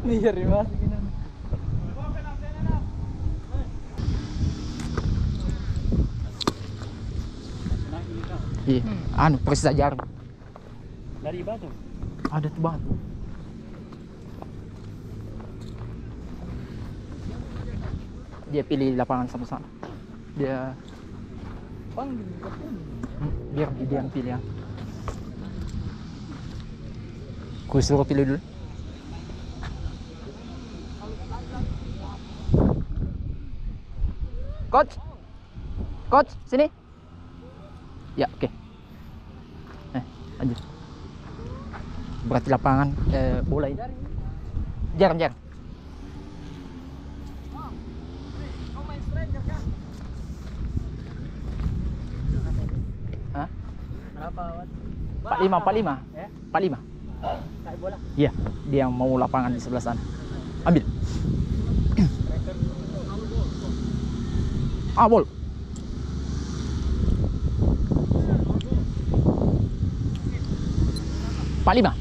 Nih cari mas gini. Iya, anu persis aja. Dari batu. Ada tuh batu. Dia pilih lapangan sama sana. Dia biar dia yang pilih ya. Ku suruh pilih dulu. Coach, sini. Ya, oke. Lanjut. Berarti lapangan bola ini. Jarang. Hah? Berapa, Wan? 45. Ya? 45. Kayak bola. Iya, dia mau lapangan di sebelah sana. Ambil. Bol. Pak 5.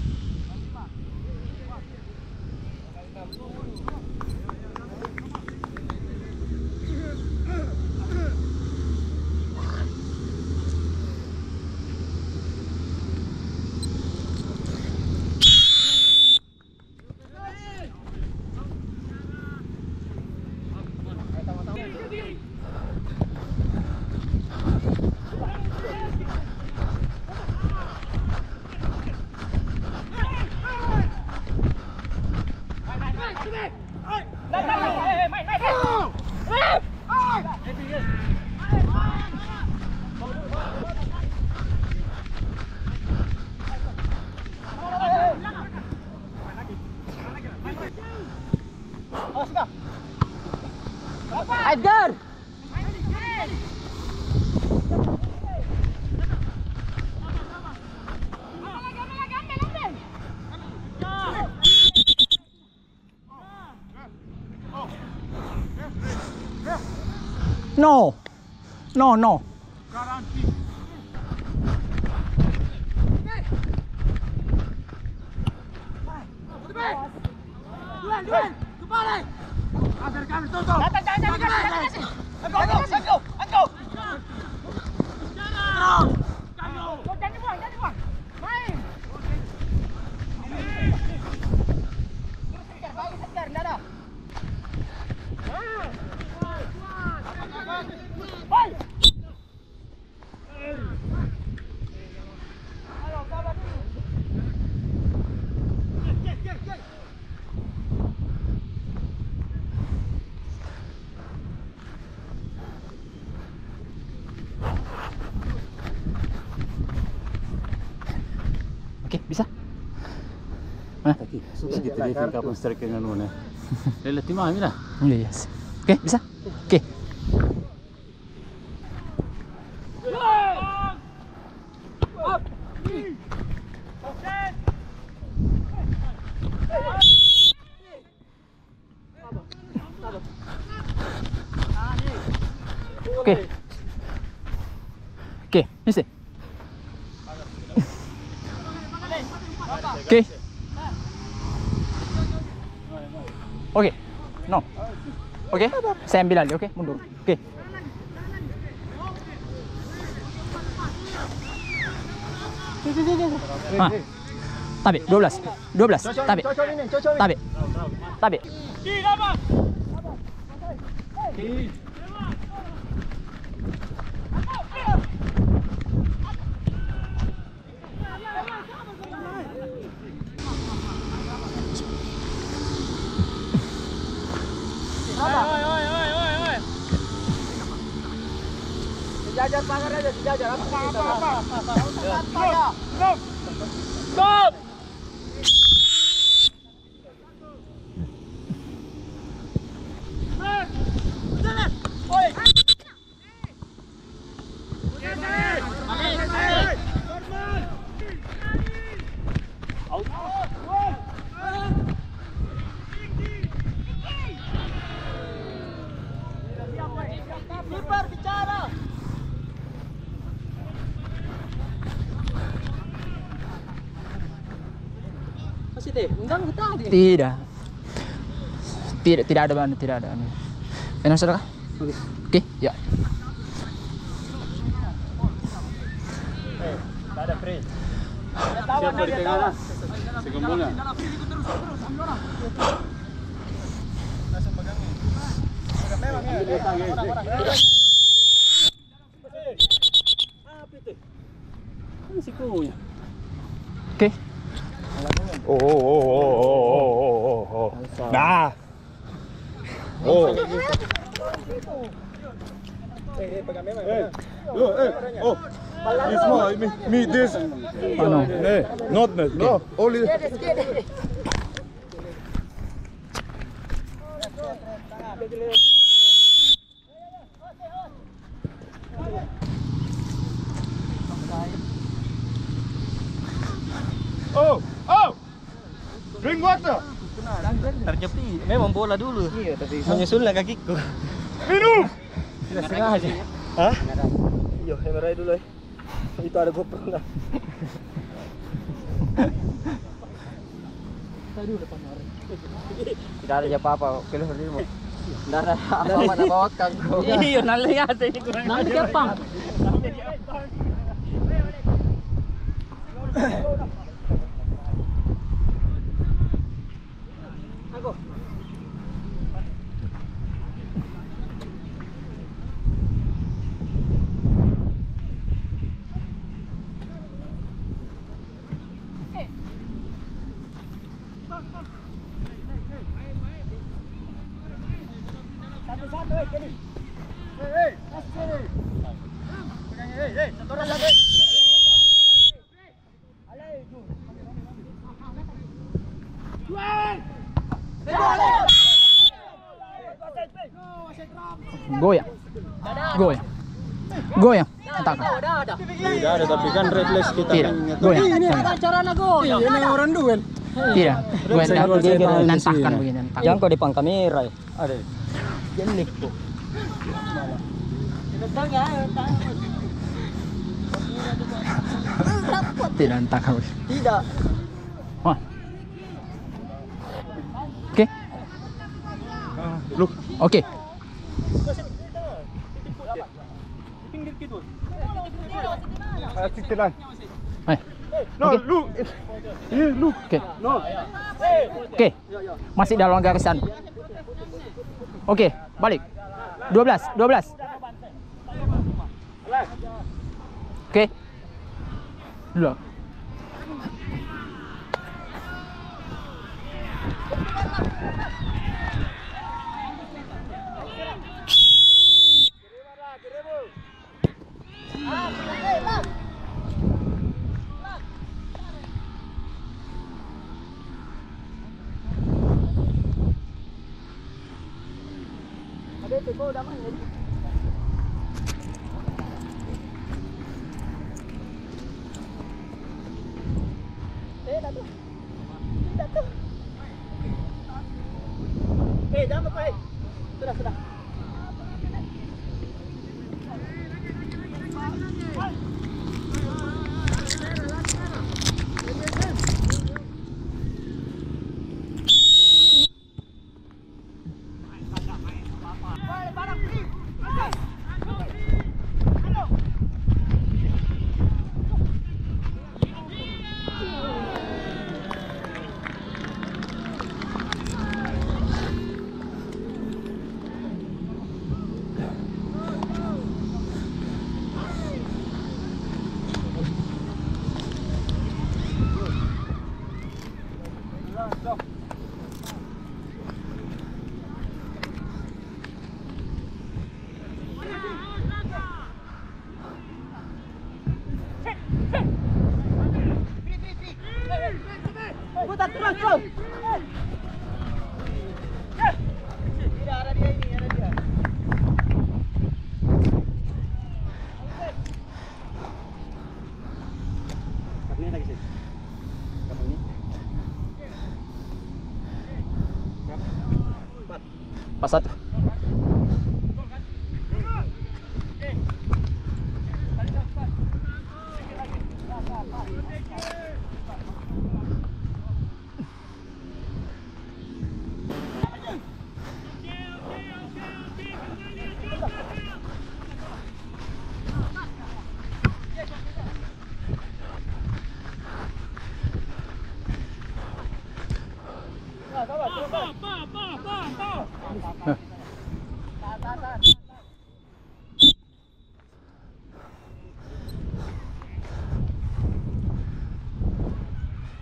Edgar. No. Duan, kembali. Ajarkan tutup. Oke, bisa. Sudah kita lihat kapan strikernya mana. Lelet timah ini lah. Iya. Oke, bisa. Oke. Oke, bisa. Oke. No. Oke. Saya ambil alih, oke? Mundur. Oke. Tabe 12. Tabe. Sejajar pagar aja, sejajar. Apa? Stop! Undang ke tak? Tidak. Tidak ada mana, tidak ada. Enak saudara? Okey, ya. Tak ada free. Siapa di tengah lah? Segembungnya. Okey. Oh. Nah. Oh. Oh. This one, me this. Ano? Not this. No, only. Oh. Drink water. Terjepi. Memang bola dulu. Iya, tapi menyusullah kakiku. Minum. Tidak sengaja. Hah? Iya, kamera dulu. Itu ada GoPro lah. Tidak ada apa-apa, pilih dirimu. Tidak ada apa-apa nak bawa kau. Iya, nanti ada ini kurang. Nanti apa? Aku. Goyang. Goyang. Entah. Tidak ada, tapi kan redless kita. Tidak. Goyang. Cara nak goyang. Ini orang duel. Tidak. Goyang nantahkan begini. Jangan kau dipang kamera. Ada. Jangan nipu. Tidak nantahkan. Tidak. Wah. Okey. Look. Okey. Tikran. Hai. No, Okay. look. Here, look. Okey. No. Okey. Masih dalam garisan. Okey, balik. 12. Okey. Dulu. Jangan lupa. Sudah.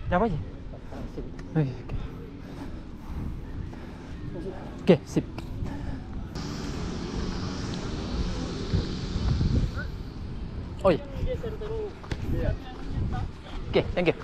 Jawab aja. Oke. Oke, sip. Oh iya. Oke, thank you.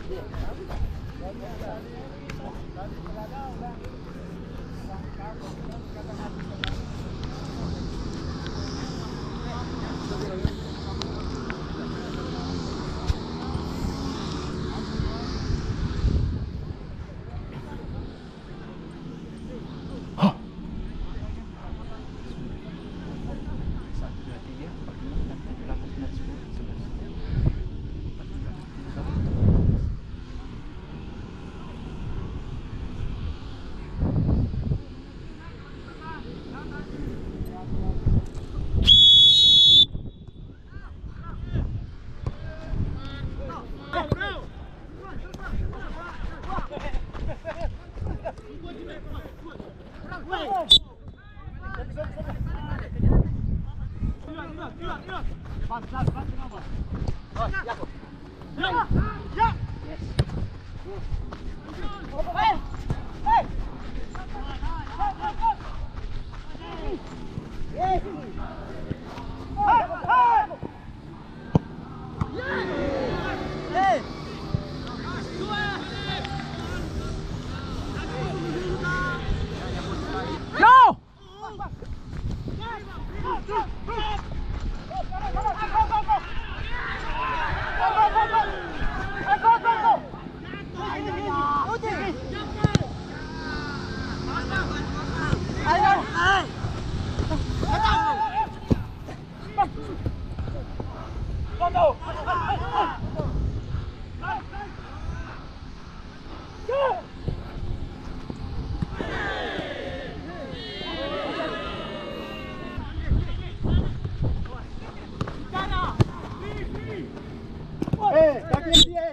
No!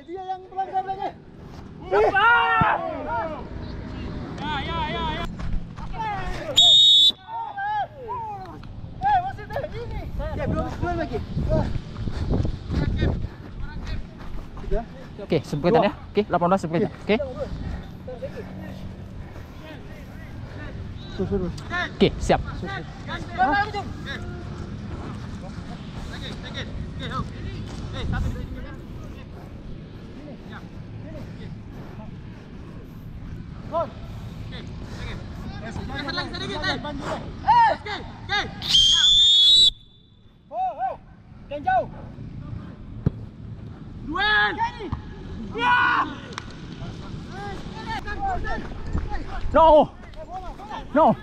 Dia yang pelanggar lagi. Wasit ini. Ya, belum lagi. Oke, sebutan ya. Oke, 18 sebutan. Oke. Oke, siap. No. No.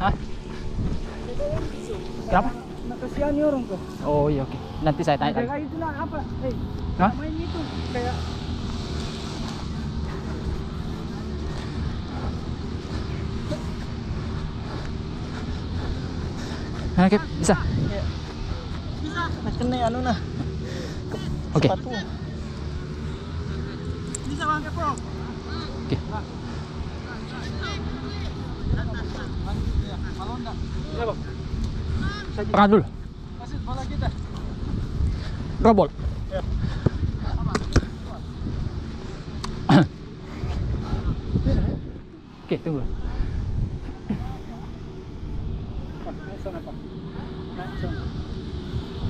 Hah? Kenapa? Kasihan nih orang tuh. Oh iya, oke. Nanti saya tanya. Kayak itu lah apa? Hah? Main itu kayak Nah, Kip, bisa. kena anu nah. Oke. Sepatu. Bisa bang Kepo. Oke. Kalau enggak. Iya bang. Pegang dulu. Kasih bola kita. Robol. Oke, tunggu.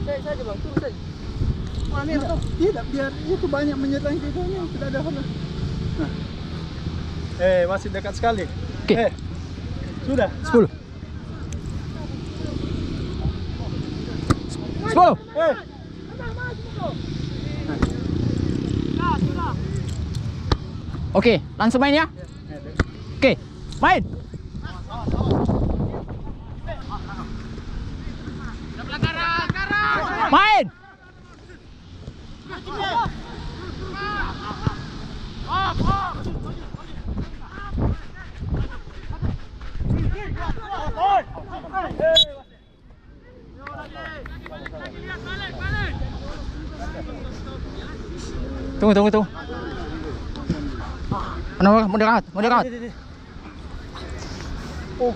Saya saja bang, turun saja. Tidak, biar itu banyak menyerang kita ini, tidak ada hal. Masih dekat sekali. Oke. Sudah. 10. 10. Oke, langsung main ya. Oke, main. Main. Tunggu. Mendekat. Oh.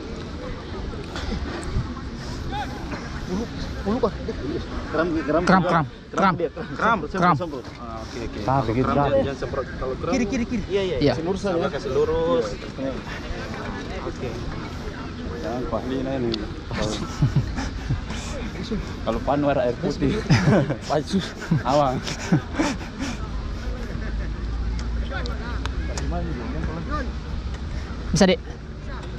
Bulu kan. Kram. Semprot. Oke. Tapi gitu. Jangan semprot kalau kram. Kiri. Iya. Sama kasih lurus. Oke. Jangan pahlina ini. Kalau panwar air putih. Pacu. Awang. Bisa, Dek?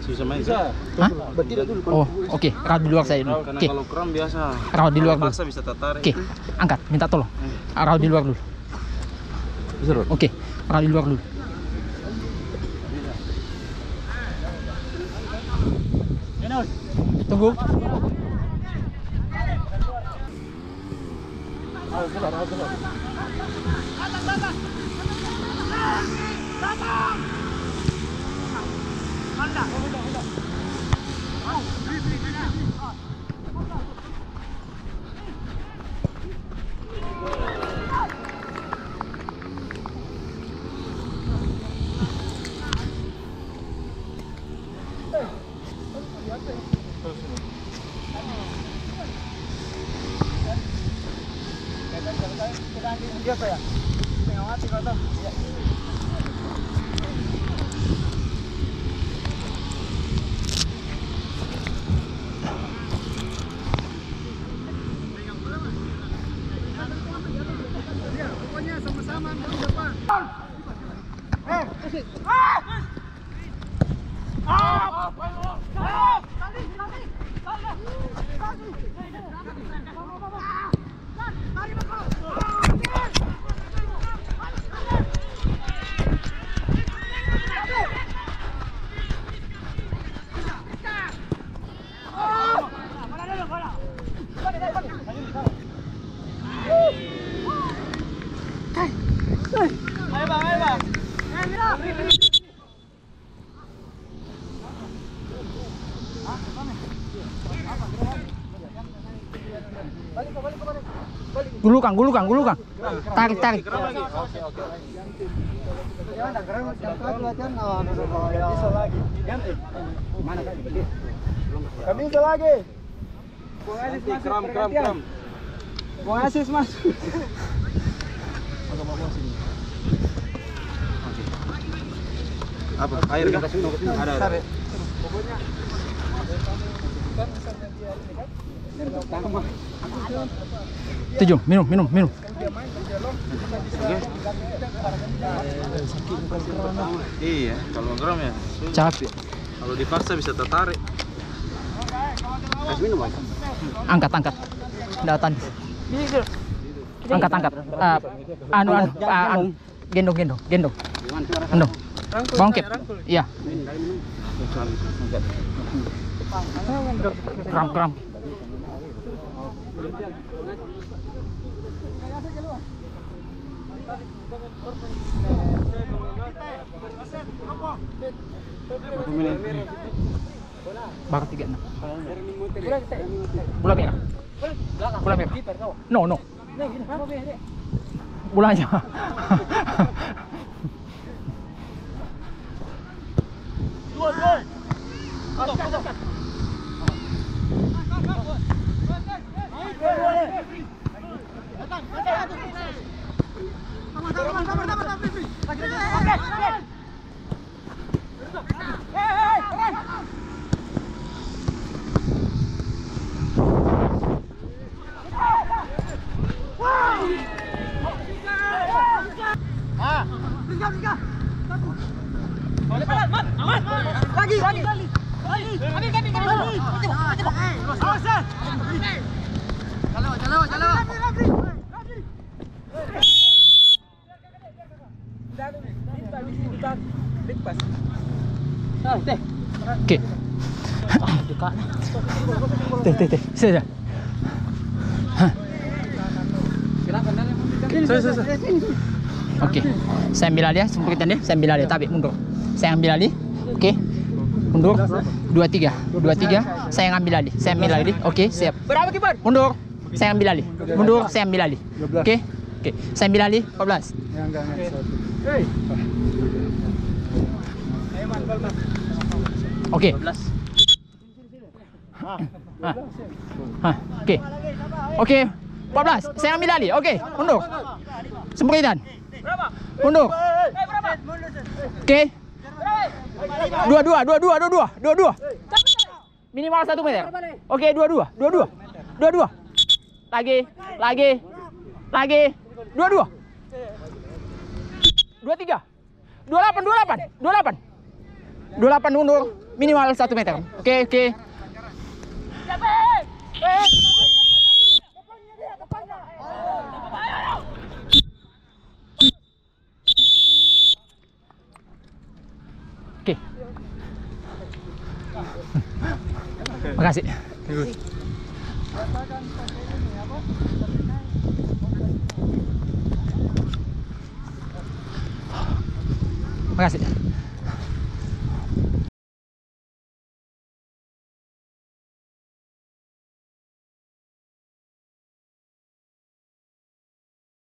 Susah main. Bisa. Hah? Berdiri dulu. Oh, oke. Rawat di luar saya dulu. Karena Oke. kalau kram biasa. Rawat di luar dulu. Paksa bisa tertarik. Oke. Angkat, minta tolong. Rawat di luar dulu. Bisa, Bro. Oke. Rawat di luar dulu. Tunggu. Gulung. Tarik. Kami bisa lagi. Kram. Buang asis masuk. Apa? Air kah? Ada. Tujuh, minum. Iya, kalau kram ya. Capek. Kalau dipaksa bisa tertarik. Kasih minum aja. Angkat. Datan. Angkat. Gendong. Bangkit. Iya. Kram. Bakal 36. Bola merah. No. Bolanya. Oke. Teh. Sini. Okey. Saya ambil alih sempritan dia. Saya ambil alih. Tabik mundur. Saya ambil alih. Okey. Mundur. 2 3. 2 3. Saya ambil alih. Saya ambil alih. Okey, siap. Berapa kiper? Mundur. Saya ambil alih. Mundur, saya ambil alih. Okey. Okey. Saya ambil alih 14. Okey. 12. Okey. Okey. 14. Saya ambil alih. Okey. Mundur. Sempritan. Mundur. Okey. 22. Minimal 1 meter. Okey, 22. 22. Lagi. 22. 23. 28 mundur. Minimal 1 meter. Okey. Okey. Makasih. Makasih.